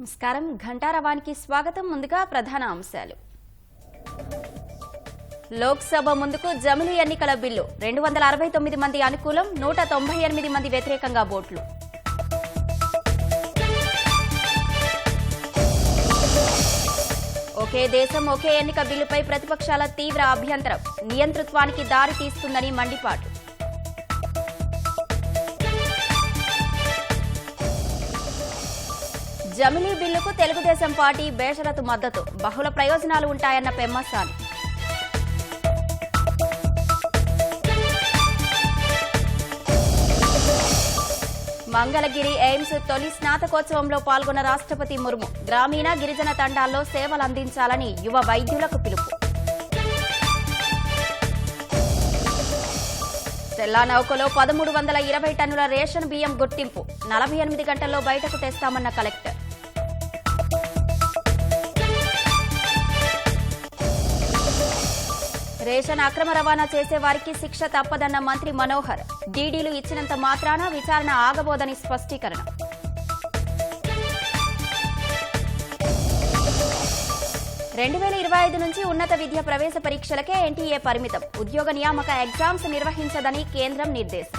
నమస్కారం ఘంటారవానికి స్వాగతం. ముందుగా ప్రధాన అంశాలు. లోక్సభ ముందుకు జమిలి ఎన్నికల బిల్లు 269 మంది అనుకూలం, 198 మంది వ్యతిరేకంగా ఓట్లు. ఒకే దేశం ఒకే ఎన్నిక బిల్లుపై ప్రతిపక్షాల తీవ్ర అభ్యంతరం, నియంతృత్వానికి దారి తీస్తుందని మండిపాటు. జమిలీ బిల్లుకు తెలుగుదేశం పార్టీ బేషరతు మద్దతు, బహుళ ప్రయోజనాలు ఉంటాయన్న పెమ్మసాని. మంగళగిరి ఎయిమ్స్ తొలి స్నాతకోత్సవంలో పాల్గొన్న రాష్ట్రపతి ముర్ము, గ్రామీణ గిరిజన తండాల్లో సేవలందించాలని యువ వైద్యులకు పిలుపు. తెల్లానౌకలో 1320 టన్నుల రేషన్ బియ్యం గుర్తింపు, 48 గంటల్లో బయటకు తెస్తామన్న కలెక్టర్. రేషన్ అక్రమ రవాణా చేసే వారికి శిక్ష తప్పదన్న మంత్రి మనోహర్, డీడీలు ఇచ్చినంత మాత్రాన విచారణ ఆగబోదని స్పష్టీకరణ. 2025 నుంచి ఉన్నత విద్య ప్రవేశ పరీక్షలకే ఎన్టీఏ పరిమితం, ఉద్యోగ నియామక ఎగ్జామ్స్ నిర్వహించదని కేంద్రం నిర్దేశం.